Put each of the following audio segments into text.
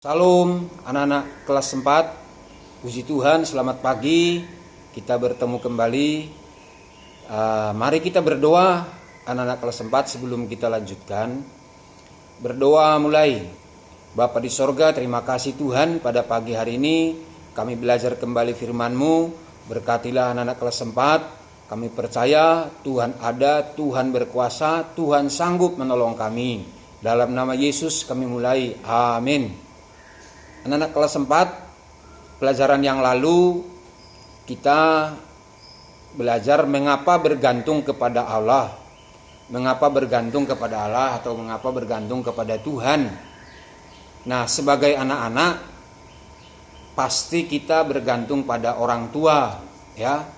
Salam anak-anak kelas 4. Puji Tuhan, selamat pagi. Kita bertemu kembali. Mari kita berdoa anak-anak kelas 4 sebelum kita lanjutkan. Berdoa mulai. Bapa di sorga, terima kasih Tuhan pada pagi hari ini kami belajar kembali firman-Mu. Berkatilah anak-anak kelas 4. Kami percaya Tuhan ada, Tuhan berkuasa, Tuhan sanggup menolong kami. Dalam nama Yesus kami mulai. Amin. Anak-anak kelas 4, pelajaran yang lalu kita belajar mengapa bergantung kepada Allah. Mengapa bergantung kepada Allah atau mengapa bergantung kepada Tuhan. Nah, sebagai anak-anak pasti kita bergantung pada orang tua, ya.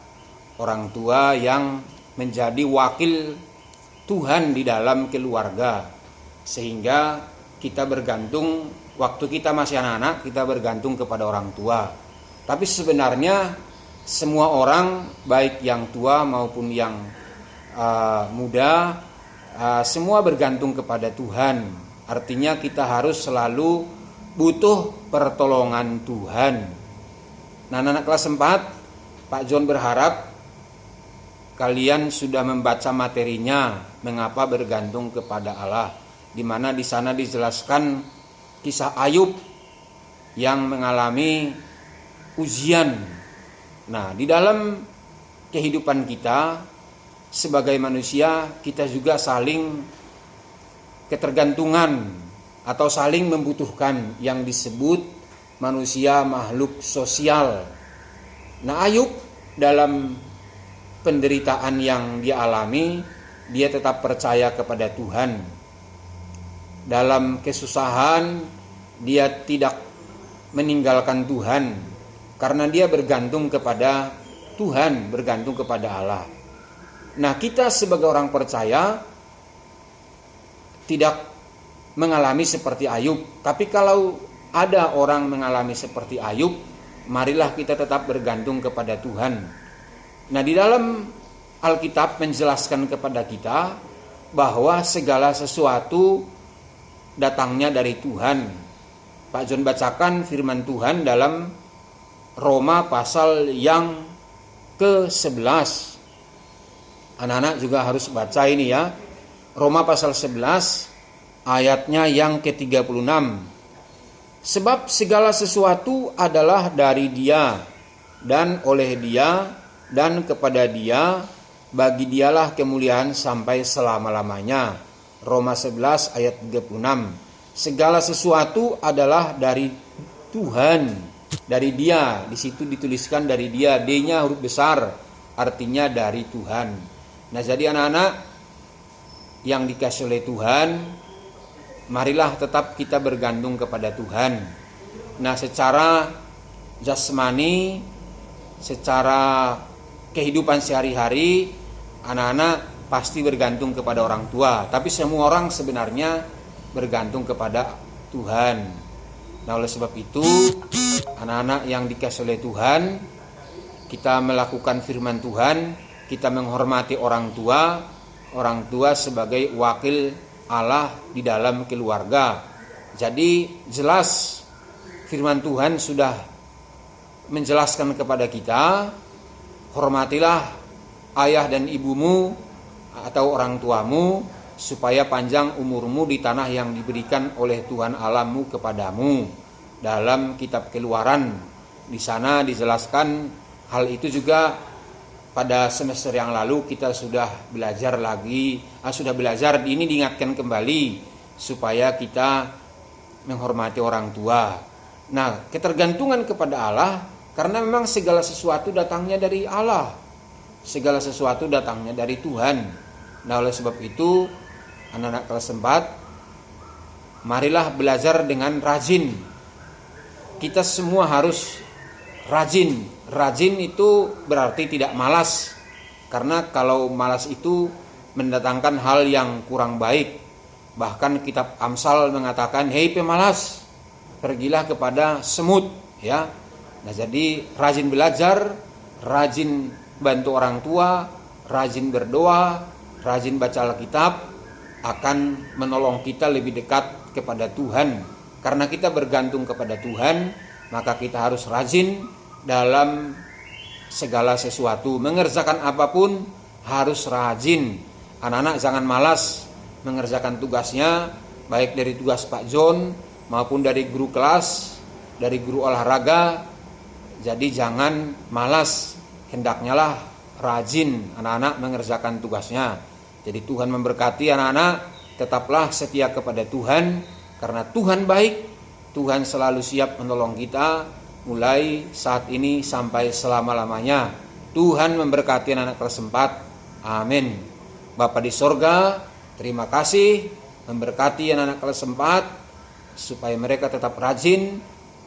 Orang tua yang menjadi wakil Tuhan di dalam keluarga. Sehingga kita bergantung, waktu kita masih anak-anak, kita bergantung kepada orang tua. Tapi sebenarnya semua orang, baik yang tua maupun yang muda, semua bergantung kepada Tuhan. Artinya kita harus selalu butuh pertolongan Tuhan. Nah, anak kelas 4, Pak John berharap kalian sudah membaca materinya, mengapa bergantung kepada Allah, di mana di sana dijelaskan kisah Ayub yang mengalami ujian. Nah, di dalam kehidupan kita sebagai manusia, kita juga saling ketergantungan atau saling membutuhkan, yang disebut manusia makhluk sosial. Nah, Ayub dalam penderitaan yang dia alami, dia tetap percaya kepada Tuhan. Dalam kesusahan dia tidak meninggalkan Tuhan, karena dia bergantung kepada Tuhan, bergantung kepada Allah. Nah, kita sebagai orang percaya tidak mengalami seperti Ayub. Tapi kalau ada orang mengalami seperti Ayub, marilah kita tetap bergantung kepada Tuhan. Nah, di dalam Alkitab menjelaskan kepada kita bahwa segala sesuatu datangnya dari Tuhan. Pak John bacakan firman Tuhan dalam Roma pasal yang ke-11. Anak-anak juga harus baca ini ya. Roma pasal 11 ayatnya yang ke-36. Sebab segala sesuatu adalah dari Dia, dan oleh Dia, dan kepada Dia, bagi Dialah kemuliaan sampai selama-lamanya. Roma 11 ayat 36. Segala sesuatu adalah dari Tuhan, dari Dia. Di situ dituliskan dari Dia, D-nya huruf besar, artinya dari Tuhan. Nah, jadi anak-anak yang dikasih oleh Tuhan, marilah tetap kita bergantung kepada Tuhan. Nah, secara jasmani, secara kehidupan sehari-hari, anak-anak pasti bergantung kepada orang tua. Tapi semua orang sebenarnya bergantung kepada Tuhan. Nah, oleh sebab itu, anak-anak yang dikasih oleh Tuhan, kita melakukan firman Tuhan, kita menghormati orang tua sebagai wakil Allah di dalam keluarga. Jadi jelas firman Tuhan sudah menjelaskan kepada kita, hormatilah ayah dan ibumu atau orang tuamu, supaya panjang umurmu di tanah yang diberikan oleh Tuhan Allahmu kepadamu. Dalam kitab Keluaran, di sana dijelaskan hal itu juga. Pada semester yang lalu kita sudah belajar lagi, ini diingatkan kembali supaya kita menghormati orang tua. Nah, ketergantungan kepada Allah, karena memang segala sesuatu datangnya dari Allah, segala sesuatu datangnya dari Tuhan. Nah, oleh sebab itu, anak-anak kelas 4, marilah belajar dengan rajin. Kita semua harus rajin. Rajin itu berarti tidak malas. Karena kalau malas itu mendatangkan hal yang kurang baik. Bahkan kitab Amsal mengatakan, "Hei pemalas, pergilah kepada semut," ya. Nah, jadi rajin belajar, rajin bantu orang tua, rajin berdoa, rajin baca Alkitab akan menolong kita lebih dekat kepada Tuhan. Karena kita bergantung kepada Tuhan, maka kita harus rajin dalam segala sesuatu. Mengerjakan apapun harus rajin. Anak-anak jangan malas mengerjakan tugasnya, baik dari tugas Pak John maupun dari guru kelas, dari guru olahraga. Jadi jangan malas, hendaknya lah rajin anak-anak mengerjakan tugasnya. Jadi Tuhan memberkati anak-anak, tetaplah setia kepada Tuhan, karena Tuhan baik, Tuhan selalu siap menolong kita, mulai saat ini sampai selama-lamanya. Tuhan memberkati anak-anak kelas 4. Amin. Bapa di sorga, terima kasih memberkati anak-anak kelas 4, supaya mereka tetap rajin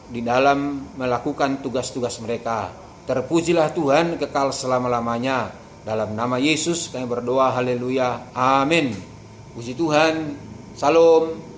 di dalam melakukan tugas-tugas mereka. Terpujilah Tuhan kekal selama-lamanya. Dalam nama Yesus kami berdoa, haleluya, amin. Puji Tuhan, salam.